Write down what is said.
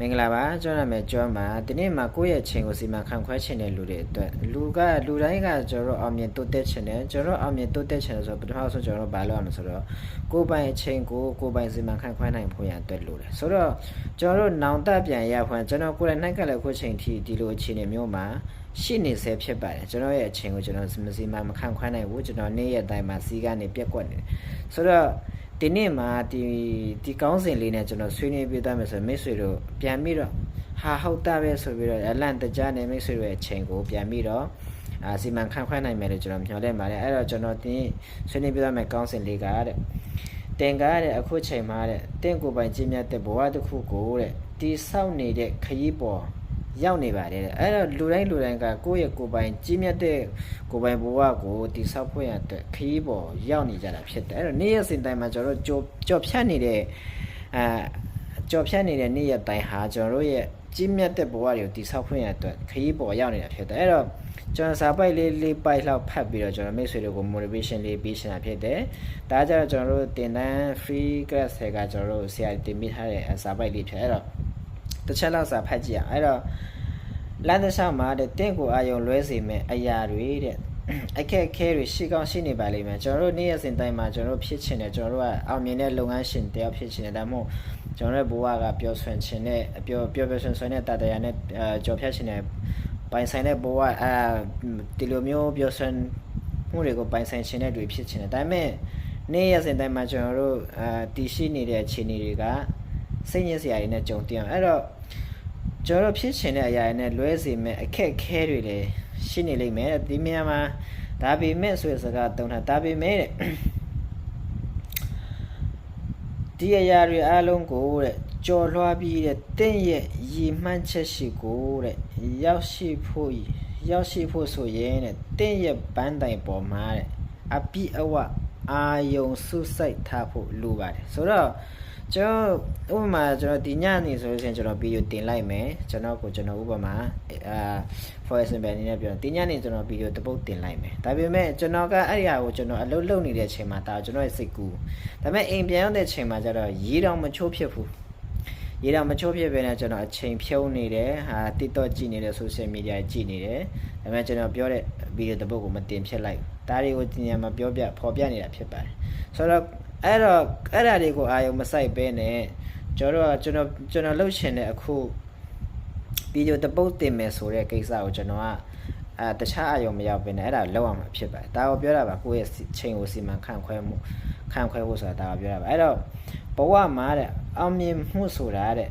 မင်္ဂလာပါကျွန်တော်နာမည်ကျော်ပါဒီနေ့မှာကိုယ့်ရဲ့ချိန်ကိုစီမံခန့်ခွဲခြင်းတဲ့လူတွေအတွက်လူတိုင်းကကျွန်တော်အောင်မြင်တိုးတက်ခြင်းနဲ့ကျွန်တော်အောင်မြင်တိုးတက်ခြင်းဆိုပထမဆုံးကျွန်တော်ဘာလုပ်အောင်လဲဆိုတော့ကိုယ်ပိုင်ချိန်ကိုကိုယ်ပိုင်စီမံခန့်ခွဲနိုင်ဖို့ရန်အတွက်လို့လေဆိုတော့ကျွန်တော်နောင်တပြန်ရဖွယ်ကျွန်တော်ကိုယ်တိုင်နှိုက်ကလည်းခုချိန်ထိဒီလိုအခြေအနေမျိုးမှာရှိနေစေဖြစ်ပါတယ်ကျွန်တော်ရဲ့အချိန်ကိုကျွန်တော်စီမံမခန့်ခွဲနိုင်ဘူးကျွန်တော်နေ့ရက်တိုင်းမှာစီးကနေပြက်ကွက်နေဆိုတော့ဒီနေ့မှာဒီကောင်းစဉ်လေးနဲ့ကျွန်တော်ဆွေးနွေးပြသမယ်ဆိုမိတ်ဆွေတို့ပြန်ပြီးတော့ဟာဟုတ်တာပဲဆိုပြီးတော့အလန့်တကြားနဲ့မိတ်ဆွေတို့ရဲ့အချိန်ကိုပြန်ပြီးတော့စီမံခန့်ခွဲနိုင်မယ်လို့ကျွန်တော်မျှော်လင့်ပါတယ်အဲ့တော့ကျွန်တော်ဒီဆွေးနွေးပြသမယ်ကောင်းစဉ်လေးကတဲ့တင်ကားတဲ့အခုချိန်မှာတဲ့တင့်ကိုယ်ပိုင်ကြီးမြတ်တဲ့ဘဝတစ်ခုကိုတဲ့ဒီဆောက်နေတဲ့ခရီးပေါ်ရောက်နေပါတယ်တဲ့အဲ့တော့လူတိုင်းကကိုယ့်ရဲ့ကိုယ်ပိုင်ကြီးမြတ်တဲ့ကိုယ်ပိုင်ဘဝကိုတိဆောက်ဖို့ရတဲ့ခရီးပေါ်ရောက်နေကြတာဖြစ်တယ်အဲ့တော့နေ့ရက်စဉ်တိုင်းမှာကျွန်တော်တို့ကြော်ဖြတ်နေတဲ့နေ့ရက်တိုင်းဟာကျွန်တော်တို့ရဲ့ကြီးမြတ်တဲ့ဘဝတွေကိုတိဆောက်ဖို့ရတဲ့ခရီးပေါ်ရောက်နေတာဖြစ်တယ်အဲ့တော့ကျွန်တော်စာပိုက်လေးပိုက်လောက်ဖတ်ပြီးတော့ကျွန်တော်မိတ်ဆွေတွေကို motivation လေးပေးရှင်တာဖြစ်တယ်ဒါကြတော့ကျွန်တော်တို့တင်တန်း free class တွေကကျွန်တော်တို့ဆရာတင်ပေးထားတဲ့စာပိုက်လေးဖြစ်အဲ့တော့တစ်ချက်လောက်စာဖတ်ကြည့်အောင်အဲ့တော့လမ်းတစ်လျှောက်မှာတဲ့တင့်ကိုအာယုံလွဲစေမဲ့အရာတွေတဲ့အခက်အခဲတွေရှိကောင်းရှိနေပါလိမ့်မယ်ကျွန်တော်တို့နေ့ရက်စဉ်တိုင်းမှာကျွန်တော်တို့ဖြစ်ချင်တယ်ကျွန်တော်တို့ကအောင်မြင်တဲ့လုပ်ငန်းရှင်တယောက်ဖြစ်ချင်တယ်ဒါမှမဟုတ်ကျွန်တော်တို့ဘဝကပျော်ရွှင်ခြင်းနဲ့ပျော်ရွှင်ဆွေးနဲ့တတရားနဲ့ကြော်ဖြတ်ခြင်းနဲ့ပိုင်ဆိုင်တဲ့ဘဝဒီလိုမျိုးပျော်ရွှင်မှုတွေကိုပိုင်ဆိုင်ခြင်းနဲ့တွေဖြစ်ခြင်းတယ်ဒါပေမဲ့နေ့ရက်စဉ်တိုင်းမှာကျွန်တော်တို့တည်ရှိနေတဲ့အခြေအနေတွေကစိတ်ညစ်စရာတွေနဲ့ကြုံတွေ့အောင်အဲ့တော့ကျွန်တော်ဖြစ်ချင်တဲ့အရာတွေနဲ့လွဲစေမဲ့အခက်အခဲတွေလည်းရှိနေလိမ့်မယ်ဒီနေရာမှာဒါပေမဲ့ဆိုတဲ့စကားသုံးတာဒါပေမဲ့ဒီအရာတွေအားလုံးကိုတဲ့ကြော်လွှားပြီးတဲ့တင့်ရဲ့ရည်မှန်းချက်ရှိကိုတဲ့ရောက်ရှိဖို့ဆိုရင်တဲ့တင့်ရဲ့ပန်းတိုင်ပေါ်မှာတဲ့အပိအဝအာယုံစုစိုက်ထားဖို့လိုပါတယ်ဆိုတော့ကျွန်တော်ဥပမာကျွန်တော်ဒီညနေဆိုလို့ရှိရင်ကျွန်တော်ဗီဒီယိုတင်လိုက်မယ်ကျွန်တော်ဥပမာfor example အနေနဲ့ပြောဒီညနေကျွန်တော်ဗီဒီယိုတစ်ပုတ်တင်လိုက်မယ်ဒါပေမဲ့ကျွန်တော်ကအဲ့ဒီဟာကိုကျွန်တော်အလုပ်လုပ်နေတဲ့အချိန်မှာဒါကျွန်တော်ရဲ့စိတ်ကူးဒါပေမဲ့အိမ်ပြန်ရောက်တဲ့အချိန်မှာကျတော့ရေတောင်မချိုးဖြစ်ဘူးရေတောင်မချိုးဖြစ်ပဲနဲ့ကျွန်တော်အချိန်ဖြုံးနေတယ်ဟာ TikTok ကြည့်နေတယ် social media ကြည့်နေတယ်ဒါပေမဲ့ကျွန်တော်ပြောတဲ့ဗီဒီယိုတစ်ပုတ်ကိုမတင်ဖြစ်လိုက်ဒါတွေကိုဒီညမှာဖော်ပြနေတာဖြစ်ပါတယ်ဆိုတော့အဲ့ဒါတွေကိုအာယုံမဆိုင်ပဲနဲ့ကျွန်တော်လှုပ်ရှင်တဲ့အခုဗီဒီယိုတစ်ပုတ်တင်မယ်ဆိုတဲ့ကိစ္စကိုကျွန်တော်ကတခြားအာယုံမရောက်ပဲနဲ့အဲ့ဒါလောက်အောင်မှာဖြစ်ပါတယ်ဒါကိုပြောတာပါကိုယ့်ရဲ့ချိန်ကိုစီမံခန့်ခွဲဖို့ဆိုတာဒါကိုပြောတာပါအဲ့တော့ဘဝမှာတဲ့အောင်မြင်မှုဆိုတာတဲ့